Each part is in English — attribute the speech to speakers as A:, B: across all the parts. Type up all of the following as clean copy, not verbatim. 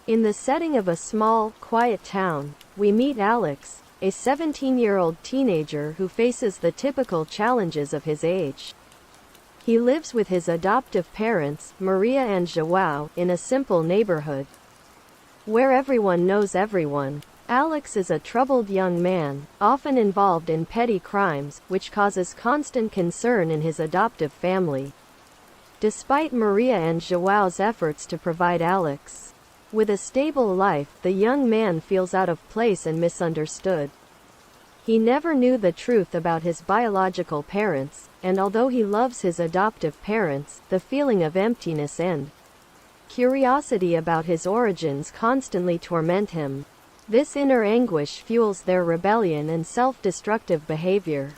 A: In the setting of a small, quiet town, we meet Alex, a 17-year-old teenager who faces the typical challenges of his age. He lives with his adoptive parents, Maria and João, in a simple neighborhood where everyone knows everyone. Alex is a troubled young man, often involved in petty crimes, which causes constant concern in his adoptive family. Despite Maria and João's efforts to provide Alex with a stable life, the young man feels out of place and misunderstood. He never knew the truth about his biological parents, and although he loves his adoptive parents, the feeling of emptiness and curiosity about his origins constantly torment him. This inner anguish fuels their rebellion and self-destructive behavior.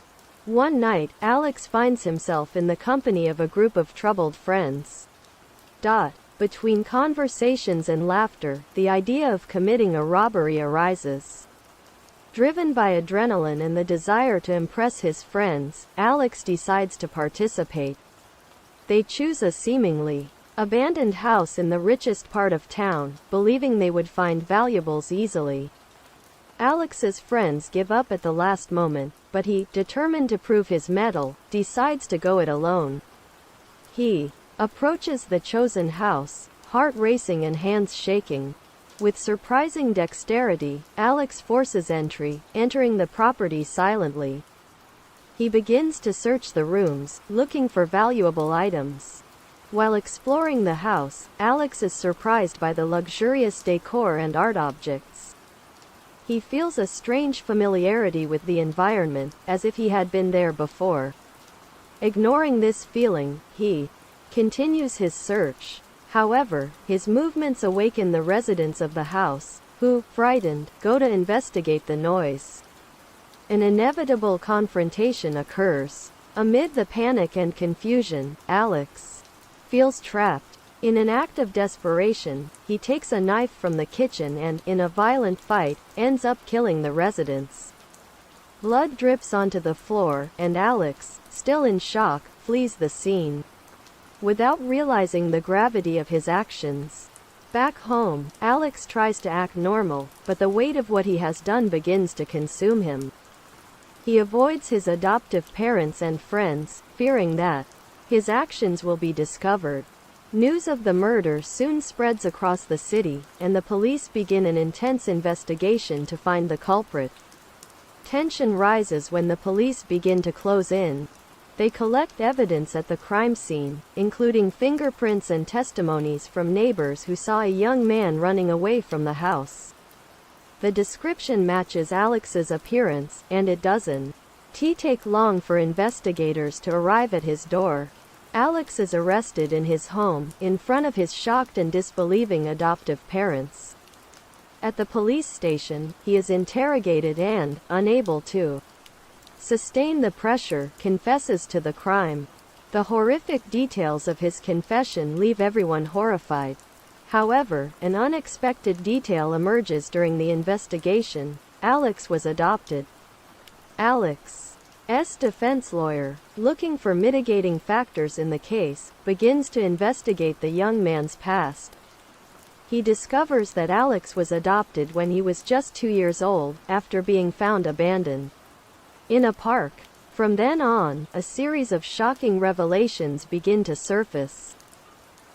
A: One night, Alex finds himself in the company of a group of troubled friends. Between conversations and laughter, the idea of committing a robbery arises. Driven by adrenaline and the desire to impress his friends, Alex decides to participate. They choose a seemingly abandoned house in the richest part of town, believing they would find valuables easily. Alex's friends give up at the last moment, but he, determined to prove his mettle, decides to go it alone. He approaches the chosen house, heart racing and hands shaking. With surprising dexterity, Alex forces entry, entering the property silently. He begins to search the rooms, looking for valuable items. While exploring the house, Alex is surprised by the luxurious decor and art objects. He feels a strange familiarity with the environment, as if he had been there before. Ignoring this feeling, he continues his search. However, his movements awaken the residents of the house, who, frightened, go to investigate the noise. An inevitable confrontation occurs. Amid the panic and confusion, Alex feels trapped. In an act of desperation, he takes a knife from the kitchen and, in a violent fight, ends up killing the residents. Blood drips onto the floor, and Alex, still in shock, flees the scene without realizing the gravity of his actions. Back home, Alex tries to act normal, but the weight of what he has done begins to consume him. He avoids his adoptive parents and friends, fearing that his actions will be discovered. News of the murder soon spreads across the city, and the police begin an intense investigation to find the culprit. Tension rises when the police begin to close in. They collect evidence at the crime scene, including fingerprints and testimonies from neighbors who saw a young man running away from the house. The description matches Alex's appearance, and it doesn't take long for investigators to arrive at his door. Alex is arrested in his home, in front of his shocked and disbelieving adoptive parents. At the police station, he is interrogated and, unable to sustain the pressure, confesses to the crime. The horrific details of his confession leave everyone horrified. However, an unexpected detail emerges during the investigation. Alex was adopted. Alex's defense lawyer, looking for mitigating factors in the case, begins to investigate the young man's past. He discovers that Alex was adopted when he was just 2 years old, after being found abandoned in a park. From then on, a series of shocking revelations begin to surface.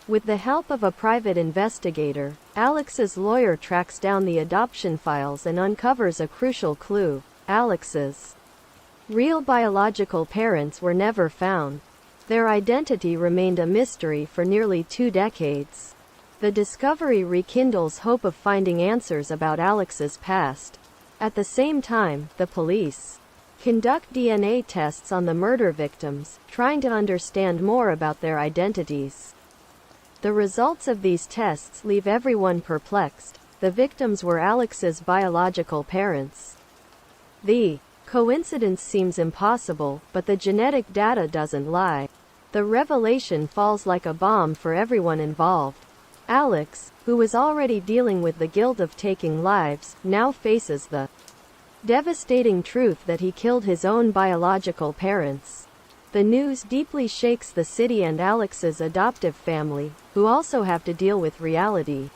A: With the help of a private investigator, Alex's lawyer tracks down the adoption files and uncovers a crucial clue. Alex's real biological parents were never found. Their identity remained a mystery for nearly 2 decades. The discovery rekindles hope of finding answers about Alex's past. At the same time, the police conduct DNA tests on the murder victims, trying to understand more about their identities. The results of these tests leave everyone perplexed. The victims were Alex's biological parents. The coincidence seems impossible, but the genetic data doesn't lie. The revelation falls like a bomb for everyone involved. Alex, who was already dealing with the guilt of taking lives, now faces the devastating truth that he killed his own biological parents. The news deeply shakes the city and Alex's adoptive family, who also have to deal with reality.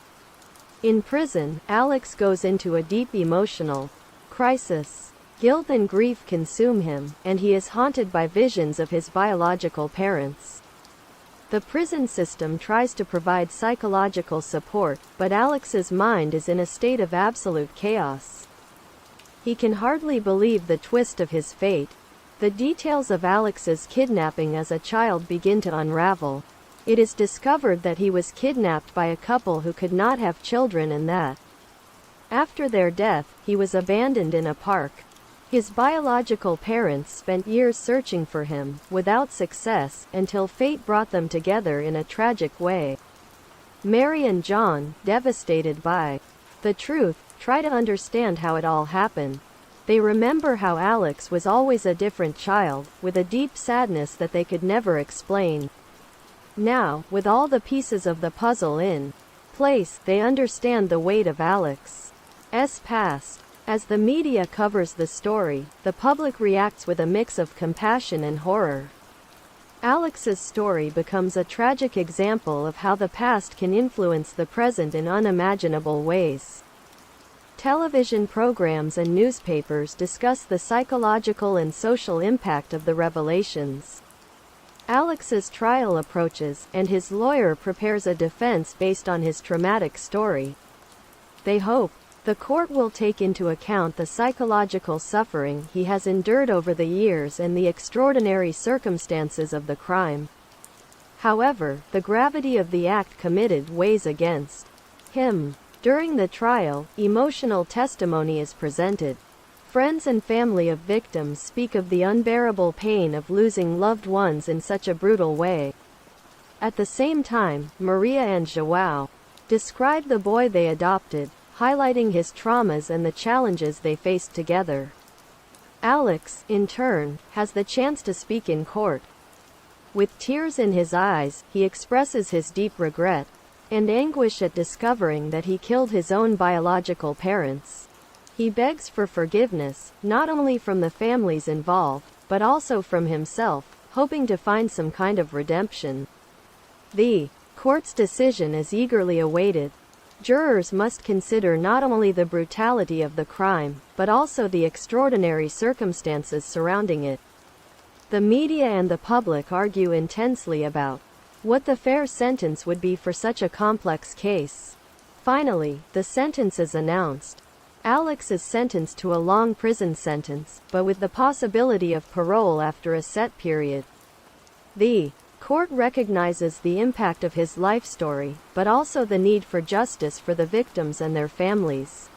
A: In prison, Alex goes into a deep emotional crisis. Guilt and grief consume him, and he is haunted by visions of his biological parents. The prison system tries to provide psychological support, but Alex's mind is in a state of absolute chaos. He can hardly believe the twist of his fate. The details of Alex's kidnapping as a child begin to unravel. It is discovered that he was kidnapped by a couple who could not have children and that, after their death, he was abandoned in a park. His biological parents spent years searching for him, without success, until fate brought them together in a tragic way. Mary and John, devastated by the truth, try to understand how it all happened. They remember how Alex was always a different child, with a deep sadness that they could never explain. Now, with all the pieces of the puzzle in place, they understand the weight of Alex's past. As the media covers the story, the public reacts with a mix of compassion and horror. Alex's story becomes a tragic example of how the past can influence the present in unimaginable ways. Television programs and newspapers discuss the psychological and social impact of the revelations. Alex's trial approaches, and his lawyer prepares a defense based on his traumatic story. They hope the court will take into account the psychological suffering he has endured over the years and the extraordinary circumstances of the crime. However, the gravity of the act committed weighs against him. During the trial, emotional testimony is presented. Friends and family of victims speak of the unbearable pain of losing loved ones in such a brutal way. At the same time, Maria and João describe the boy they adopted, highlighting his traumas and the challenges they faced together. Alex, in turn, has the chance to speak in court. With tears in his eyes, he expresses his deep regret and anguish at discovering that he killed his own biological parents. He begs for forgiveness, not only from the families involved, but also from himself, hoping to find some kind of redemption. The court's decision is eagerly awaited. Jurors must consider not only the brutality of the crime, but also the extraordinary circumstances surrounding it. The media and the public argue intensely about what the fair sentence would be for such a complex case. Finally, the sentence is announced. Alex is sentenced to a long prison sentence, but with the possibility of parole after a set period. The court recognizes the impact of his life story, but also the need for justice for the victims and their families.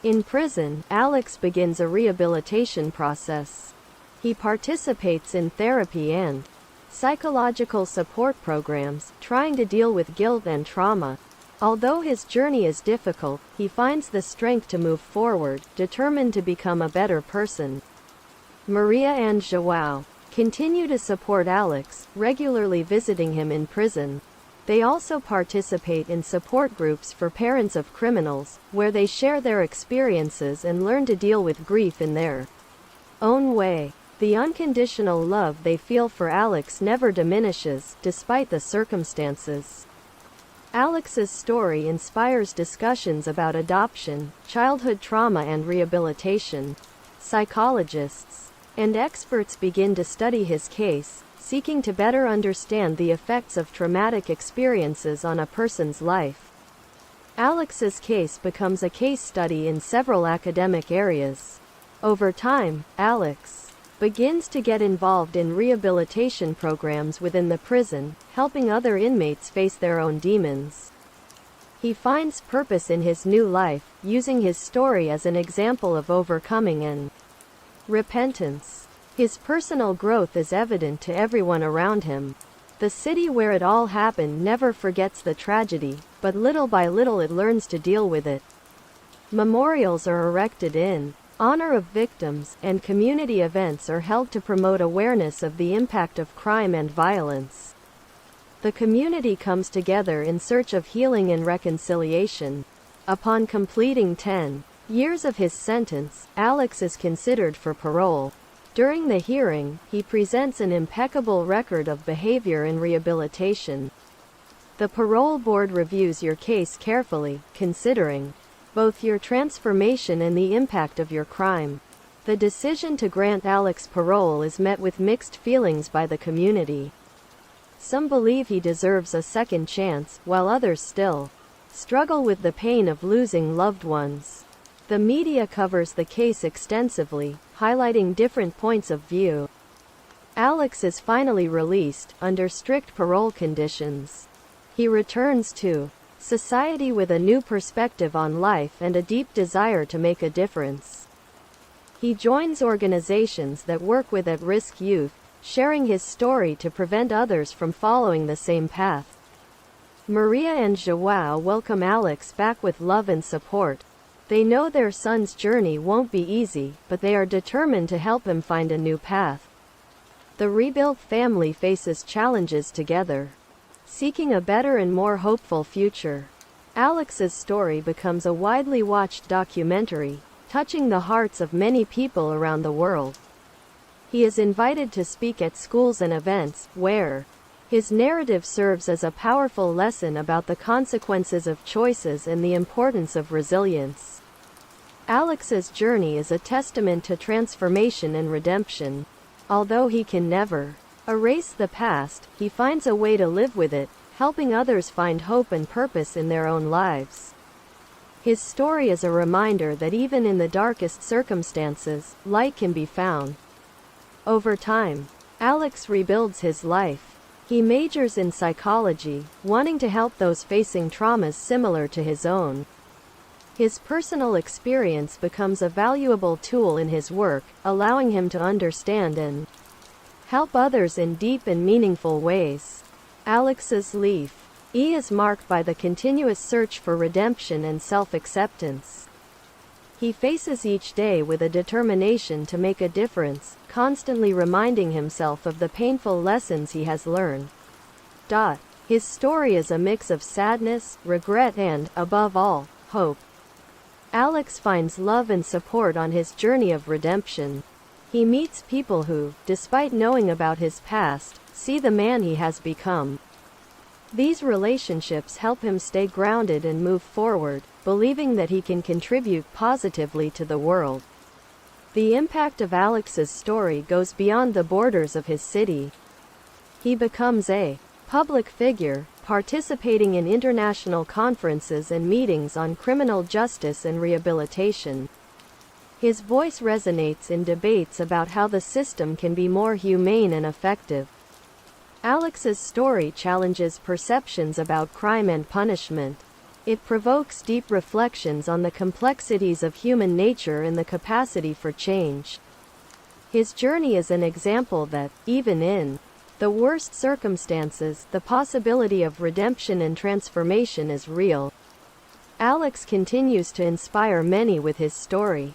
A: In prison, Alex begins a rehabilitation process. He participates in therapy and psychological support programs, trying to deal with guilt and trauma. Although his journey is difficult, he finds the strength to move forward, determined to become a better person. Maria and João continue to support Alex, regularly visiting him in prison. They also participate in support groups for parents of criminals, where they share their experiences and learn to deal with grief in their own way. The unconditional love they feel for Alex never diminishes, despite the circumstances. Alex's story inspires discussions about adoption, childhood trauma and rehabilitation. Psychologists and experts begin to study his case, seeking to better understand the effects of traumatic experiences on a person's life. Alex's case becomes a case study in several academic areas. Over time, Alex begins to get involved in rehabilitation programs within the prison, helping other inmates face their own demons. He finds purpose in his new life, using his story as an example of overcoming and repentance. His personal growth is evident to everyone around him. The city where it all happened never forgets the tragedy, but little by little it learns to deal with it. Memorials are erected in honor of victims, and community events are held to promote awareness of the impact of crime and violence. The community comes together in search of healing and reconciliation. Upon completing 10 years of his sentence, Alex is considered for parole. During the hearing, he presents an impeccable record of behavior and rehabilitation. The parole board reviews your case carefully, considering both your transformation and the impact of your crime. The decision to grant Alex parole is met with mixed feelings by the community. Some believe he deserves a second chance, while others still struggle with the pain of losing loved ones. The media covers the case extensively, highlighting different points of view. Alex is finally released, under strict parole conditions. He returns to society with a new perspective on life and a deep desire to make a difference. He joins organizations that work with at-risk youth, sharing his story to prevent others from following the same path. Maria and João welcome Alex back with love and support. They know their son's journey won't be easy, but they are determined to help him find a new path. The rebuilt family faces challenges together, seeking a better and more hopeful future. Alex's story becomes a widely watched documentary, touching the hearts of many people around the world. He is invited to speak at schools and events, where his narrative serves as a powerful lesson about the consequences of choices and the importance of resilience. Alex's journey is a testament to transformation and redemption. Although he can never erase the past, he finds a way to live with it, helping others find hope and purpose in their own lives. His story is a reminder that even in the darkest circumstances, light can be found. Over time, Alex rebuilds his life. He majors in psychology, wanting to help those facing traumas similar to his own. His personal experience becomes a valuable tool in his work, allowing him to understand and help others in deep and meaningful ways. Alex's life is marked by the continuous search for redemption and self-acceptance. He faces each day with a determination to make a difference, constantly reminding himself of the painful lessons he has learned. His story is a mix of sadness, regret and, above all, hope. Alex finds love and support on his journey of redemption. He meets people who, despite knowing about his past, see the man he has become. These relationships help him stay grounded and move forward, believing that he can contribute positively to the world. The impact of Alex's story goes beyond the borders of his city. He becomes a public figure, participating in international conferences and meetings on criminal justice and rehabilitation. His voice resonates in debates about how the system can be more humane and effective. Alex's story challenges perceptions about crime and punishment. It provokes deep reflections on the complexities of human nature and the capacity for change. His journey is an example that, even in the worst circumstances, the possibility of redemption and transformation is real. Alex continues to inspire many with his story.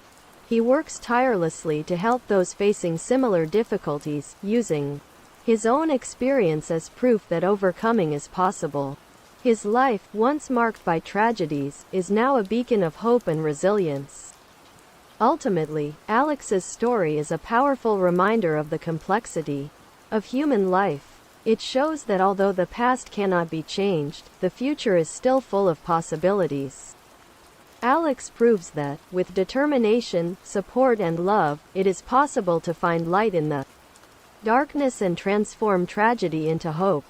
A: He works tirelessly to help those facing similar difficulties, using his own experience as proof that overcoming is possible. His life, once marked by tragedies, is now a beacon of hope and resilience. Ultimately, Alex's story is a powerful reminder of the complexity of human life. It shows that although the past cannot be changed, the future is still full of possibilities. Alex proves that, with determination, support and love, it is possible to find light in the darkness and transform tragedy into hope.